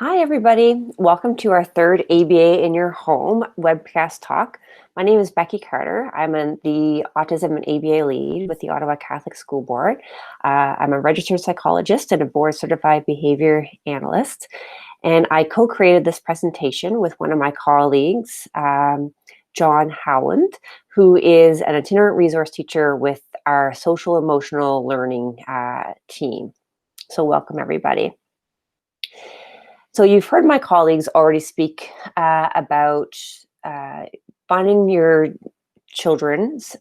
Hi, everybody. Welcome to our third ABA in Your Home webcast talk. My name is Becky Carter. I'm the Autism and ABA lead with the Ottawa Catholic School Board. I'm a registered psychologist and a board-certified behavior analyst. And I co-created this presentation with one of my colleagues, John Howland, who is an itinerant resource teacher with our social emotional learning team. So welcome, everybody. So you've heard my colleagues already speak about finding your children's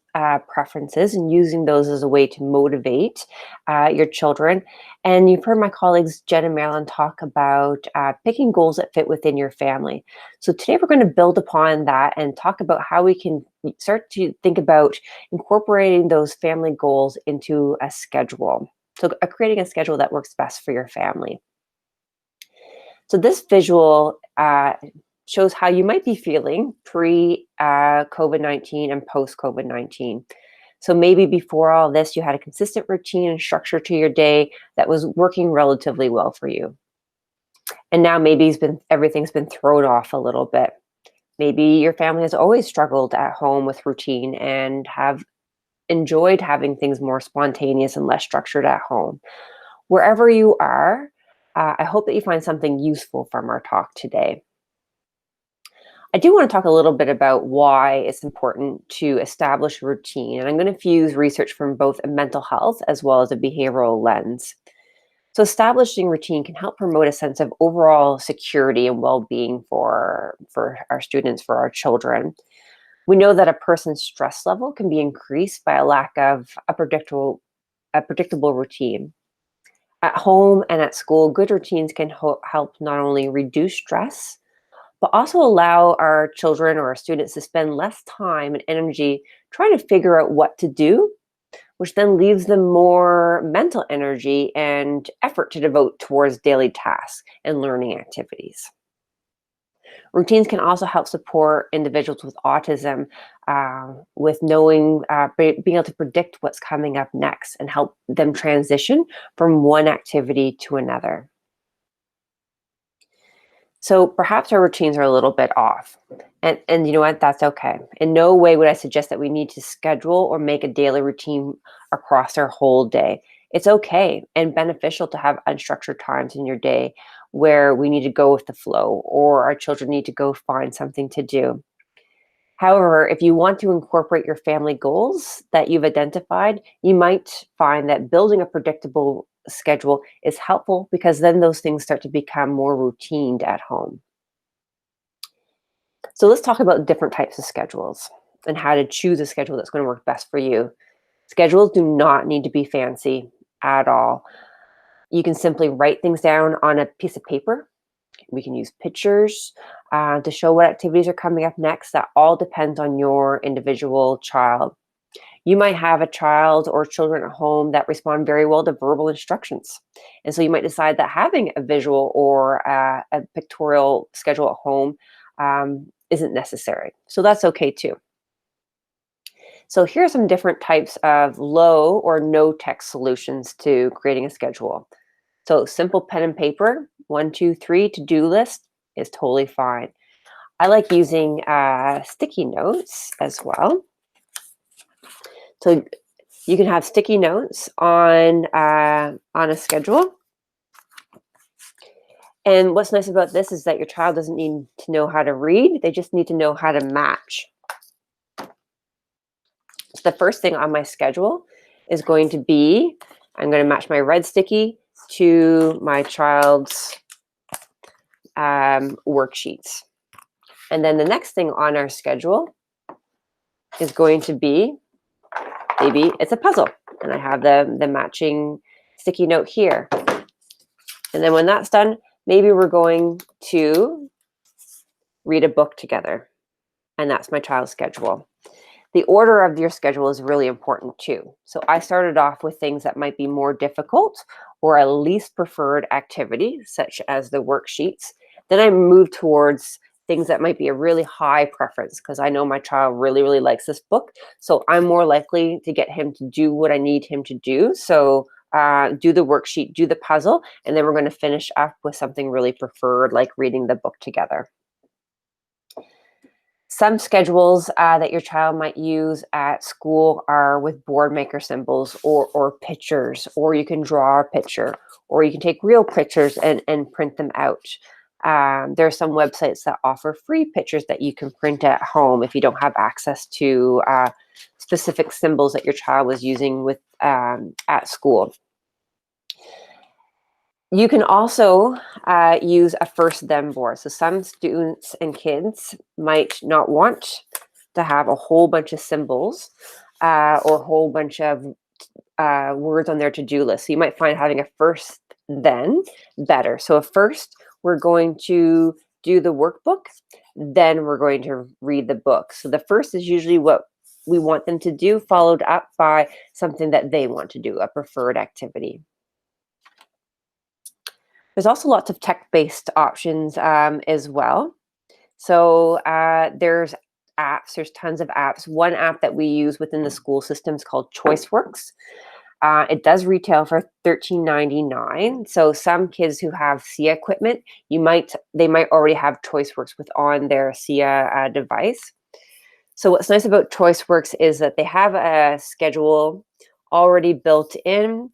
preferences and using those as a way to motivate your children. And you've heard my colleagues Jen and Marilyn talk about picking goals that fit within your family. So today we're going to build upon that and talk about how we can start to think about incorporating those family goals into a schedule. So creating a schedule that works best for your family. So this visual shows how you might be feeling pre-COVID-19 and post-COVID-19. So maybe before all this, you had a consistent routine and structure to your day that was working relatively well for you. And now maybe everything's been thrown off a little bit. Maybe your family has always struggled at home with routine and have enjoyed having things more spontaneous and less structured at home. Wherever you are, I hope that you find something useful from our talk today. I do want to talk a little bit about why it's important to establish a routine, and I'm going to fuse research from both a mental health as well as a behavioral lens. So establishing routine can help promote a sense of overall security and well-being for our students, for our children. We know that a person's stress level can be increased by a lack of a predictable routine. At home and at school, good routines can help not only reduce stress, but also allow our children or our students to spend less time and energy trying to figure out what to do, which then leaves them more mental energy and effort to devote towards daily tasks and learning activities. Routines can also help support individuals with autism with knowing, being able to predict what's coming up next and help them transition from one activity to another. So perhaps our routines are a little bit off. And you know what? That's okay. In no way would I suggest that we need to schedule or make a daily routine across our whole day. It's okay and beneficial to have unstructured times in your day where we need to go with the flow or our children need to go find something to do. However, if you want to incorporate your family goals that you've identified, you might find that building a predictable schedule is helpful because then those things start to become more routine at home. So let's talk about different types of schedules and how to choose a schedule that's going to work best for you. Schedules do not need to be fancy at all. You can simply write things down on a piece of paper. We can use pictures to show what activities are coming up next. That all depends on your individual child. You might have a child or children at home that respond very well to verbal instructions. And so you might decide that having a visual or a pictorial schedule at home isn't necessary. So that's okay too. So here are some different types of low or no text solutions to creating a schedule. So simple pen and paper, 1, 2, 3 to-do list is totally fine. I like using sticky notes as well. So you can have sticky notes on a schedule. And what's nice about this is that your child doesn't need to know how to read. They just need to know how to match. So the first thing on my schedule is going to be, I'm going to match my red sticky to my child's worksheets. And then the next thing on our schedule is going to be, maybe it's a puzzle. And I have the matching sticky note here. And then when that's done, maybe we're going to read a book together. And that's my child's schedule. The order of your schedule is really important too. So I started off with things that might be more difficult or a least preferred activity, such as the worksheets. Then I moved towards things that might be a really high preference because I know my child really, really likes this book. So I'm more likely to get him to do what I need him to do. So do the worksheet, do the puzzle, and then we're going to finish up with something really preferred, like reading the book together. Some schedules that your child might use at school are with board maker symbols or pictures, or you can draw a picture, or you can take real pictures and print them out. There are some websites that offer free pictures that you can print at home if you don't have access to specific symbols that your child was using with at school. You can also use a first then board. So some students and kids might not want to have a whole bunch of symbols or a whole bunch of words on their to-do list. So you might find having a first then better. So first we're going to do the workbook, then we're going to read the book. So the first is usually what we want them to do, followed up by something that they want to do, a preferred activity. There's also lots of tech-based options as well. So there's apps, there's tons of apps. One app that we use within the school system is called ChoiceWorks. It does retail for $13.99. So some kids who have SIA equipment, they might already have ChoiceWorks on their SIA device. So what's nice about ChoiceWorks is that they have a schedule already built in,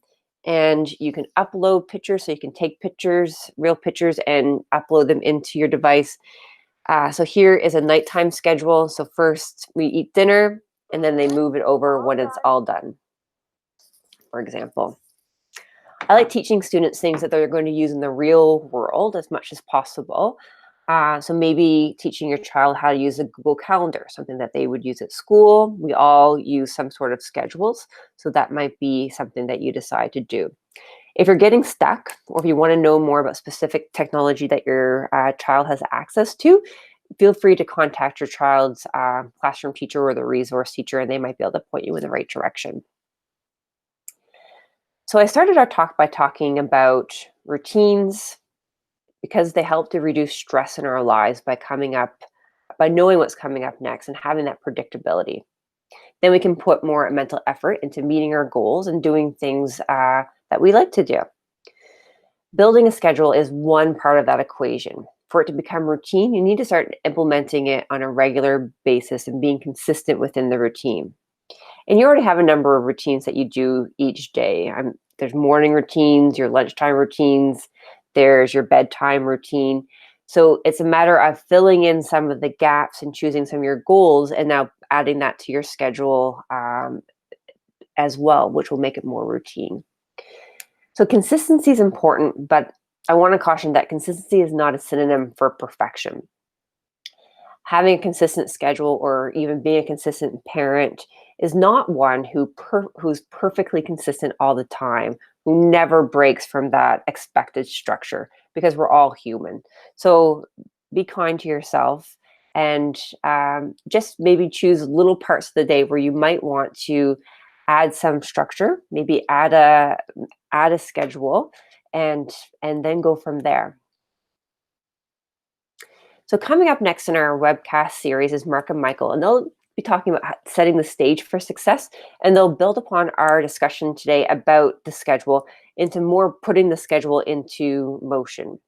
and you can upload pictures. So you can take pictures, real pictures, and upload them into your device. So here is a nighttime schedule. So first we eat dinner, and then they move it over when it's all done, for example. I like teaching students things that they're going to use in the real world as much as possible. So maybe teaching your child how to use a Google Calendar, something that they would use at school. We all use some sort of schedules, so that might be something that you decide to do. If you're getting stuck, or if you want to know more about specific technology that your child has access to, feel free to contact your child's classroom teacher or the resource teacher, and they might be able to point you in the right direction. So I started our talk by talking about routines, because they help to reduce stress in our lives by knowing what's coming up next and having that predictability. Then we can put more mental effort into meeting our goals and doing things that we like to do. Building a schedule is one part of that equation. For it to become routine, you need to start implementing it on a regular basis and being consistent within the routine. And you already have a number of routines that you do each day. There's morning routines, your lunchtime routines, there's your bedtime routine. So it's a matter of filling in some of the gaps and choosing some of your goals and now adding that to your schedule as well, which will make it more routine. So consistency is important, but I want to caution that consistency is not a synonym for perfection. Having a consistent schedule or even being a consistent parent is not one who's perfectly consistent all the time, who never breaks from that expected structure, because we're all human. So be kind to yourself and just maybe choose little parts of the day where you might want to add some structure, maybe add a schedule, and then go from there. So coming up next in our webcast series is Markham Michael, and they'll be talking about setting the stage for success, and they'll build upon our discussion today about the schedule into more putting the schedule into motion.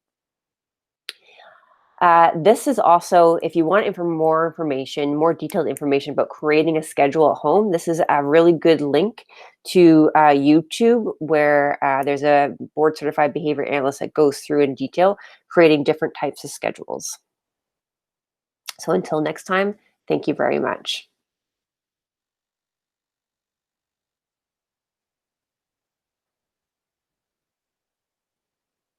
This is also, if you want more information, more detailed information about creating a schedule at home, this is a really good link to YouTube, where there's a board certified behavior analyst that goes through in detail creating different types of schedules. So until next time, thank you very much.